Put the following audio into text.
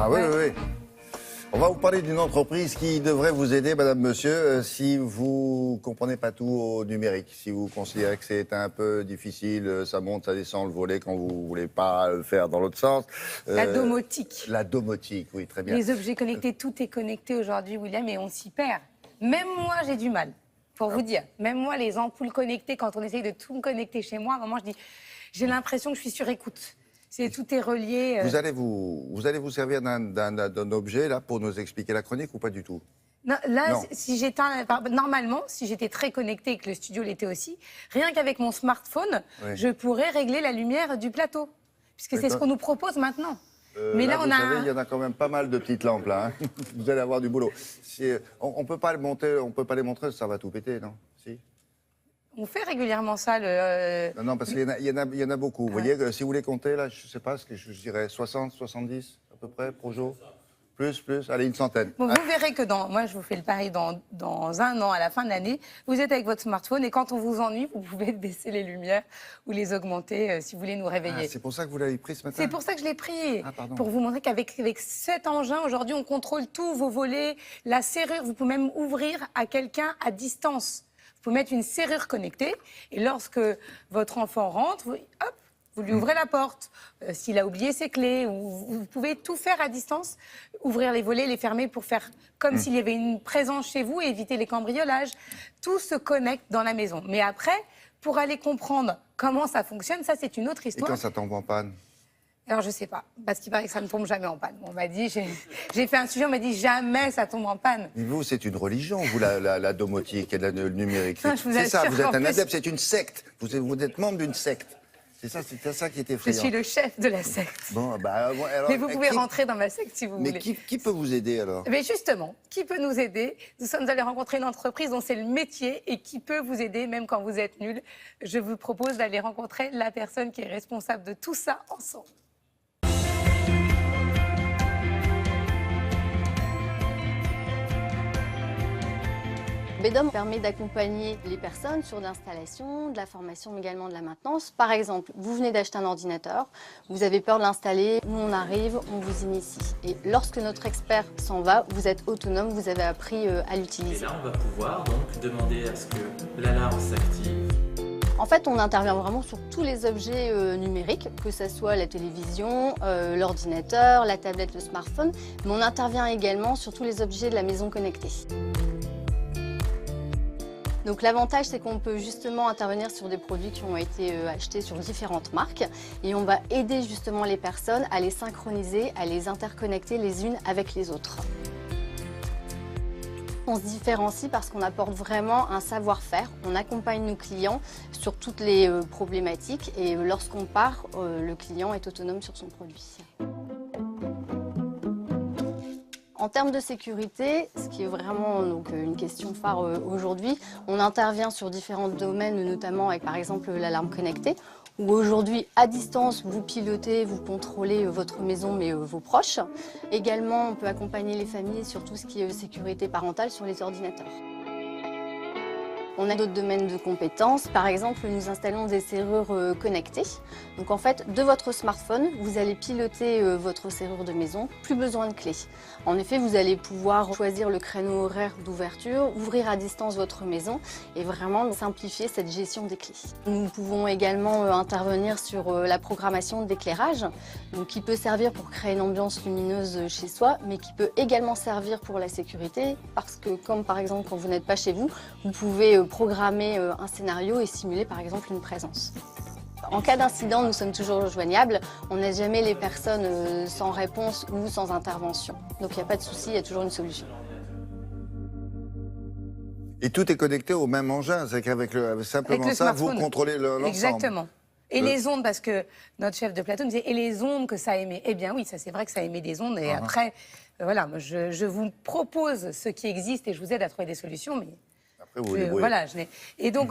Ah oui, oui, oui. On va vous parler d'une entreprise qui devrait vous aider, madame, monsieur, si vous ne comprenez pas tout au numérique, si vous considérez que c'est un peu difficile, ça monte, ça descend le volet quand vous ne voulez pas le faire dans l'autre sens. La domotique. La domotique, oui, très bien. Les objets connectés, tout est connecté aujourd'hui, William, et on s'y perd. Même moi, j'ai du mal, pour vous dire. Même moi, les ampoules connectées, quand on essaye de tout me connecter chez moi, à un moment, je dis, j'ai l'impression que je suis sur écoute. Tout est relié. Vous allez vous servir d'un objet, là, pour nous expliquer la chronique ou pas du tout? Non, là, Non. si j'étais normalement, si j'étais très connectée et que le studio l'était aussi, rien qu'avec mon smartphone, Oui. je pourrais régler la lumière du plateau. Puisque c'est ce qu'on nous propose maintenant. Mais là, vous savez, il y en a quand même pas mal de petites lampes, là. Hein. Vous allez avoir du boulot. On peut pas le monter, on peut pas les montrer, ça va tout péter, non? Si. On fait régulièrement ça. Non, parce qu'il y en a beaucoup. Vous voyez, si vous les comptez, là, je sais pas, je dirais 60, 70 à peu près, Projo. Plus, allez, une centaine. Bon, vous verrez que moi, je vous fais le pari, dans un an, à la fin de l'année, vous êtes avec votre smartphone et quand on vous ennuie, vous pouvez baisser les lumières ou les augmenter si vous voulez nous réveiller. Ah, c'est pour ça que vous l'avez pris ce matin? C'est pour ça que je l'ai pris. Ah, pardon. Pour vous montrer qu'avec cet engin, aujourd'hui, on contrôle tout, vos volets, la serrure. Vous pouvez même ouvrir à quelqu'un à distance. Vous pouvez mettre une serrure connectée et lorsque votre enfant rentre, vous lui ouvrez la porte. S'il a oublié ses clés, vous pouvez tout faire à distance, ouvrir les volets, les fermer pour faire comme s'il y avait une présence chez vous et éviter les cambriolages. Tout se connecte dans la maison. Mais après, pour aller comprendre comment ça fonctionne, ça c'est une autre Et histoire. quand ça tombe en panne? Alors, je sais pas, parce qu'il paraît que ça ne tombe jamais en panne. On m'a dit, j'ai fait un sujet, on m'a dit jamais ça tombe en panne. Mais vous, c'est une religion, vous, la domotique et le numérique. Non, je vous C'est ça, assure vous êtes qu'en un plus- adepte, c'est une secte. Vous êtes membre d'une secte. C'est ça qui est Je effrayant. suis le chef de la secte. Bon, bah, alors, Mais vous pouvez rentrer dans ma secte si vous Mais voulez. qui peut vous aider alors? Mais justement, qui peut nous aider? Nous sommes allés rencontrer une entreprise dont c'est le métier et qui peut vous aider même quand vous êtes nul. Je vous propose d'aller rencontrer la personne qui est responsable de tout ça ensemble. Bedom permet d'accompagner les personnes sur l'installation, de la formation, mais également de la maintenance. Par exemple, vous venez d'acheter un ordinateur, vous avez peur de l'installer, nous on arrive, on vous initie. Et lorsque notre expert s'en va, vous êtes autonome, vous avez appris à Et l'utiliser. là, on va pouvoir donc demander à ce que l'alarme s'active. En fait, on intervient vraiment sur tous les objets numériques, que ce soit la télévision, l'ordinateur, la tablette, le smartphone, mais on intervient également sur tous les objets de la maison connectée. Donc l'avantage, c'est qu'on peut justement intervenir sur des produits qui ont été achetés sur différentes marques et on va aider justement les personnes à les synchroniser, à les interconnecter les unes avec les autres. On se différencie parce qu'on apporte vraiment un savoir-faire. On accompagne nos clients sur toutes les problématiques et lorsqu'on part, le client est autonome sur son produit. En termes de sécurité, ce qui est vraiment donc, une question phare aujourd'hui, on intervient sur différents domaines, notamment avec par exemple l'alarme connectée, où aujourd'hui, à distance, vous pilotez, vous contrôlez votre maison, mais vos proches. Également, on peut accompagner les familles sur tout ce qui est sécurité parentale sur les ordinateurs. On a d'autres domaines de compétences. Par exemple, nous installons des serrures connectées. Donc en fait, de votre smartphone, vous allez piloter votre serrure de maison. Plus besoin de clé. En effet, vous allez pouvoir choisir le créneau horaire d'ouverture, ouvrir à distance votre maison et vraiment simplifier cette gestion des clés. Nous pouvons également intervenir sur la programmation d'éclairage, donc qui peut servir pour créer une ambiance lumineuse chez soi, mais qui peut également servir pour la sécurité, parce que comme par exemple quand vous n'êtes pas chez vous, vous pouvez programmer un scénario et simuler par exemple une présence. En cas d'incident, nous sommes toujours joignables. On n'a jamais les personnes sans réponse ou sans intervention. Donc il n'y a pas de souci, il y a toujours une solution. Et tout est connecté au même engin, c'est qu'avec simplement Avec le ça, vous smartphone. contrôlez l'ensemble. Exactement. Et les ondes, parce que notre chef de plateau me disait, et les ondes que ça émet? Eh bien oui, ça c'est vrai que ça émet des ondes. Et après, voilà, moi, je vous propose ce qui existe et je vous aide à trouver des solutions. Mais Après, vous vous débrouillez. voilà, et donc,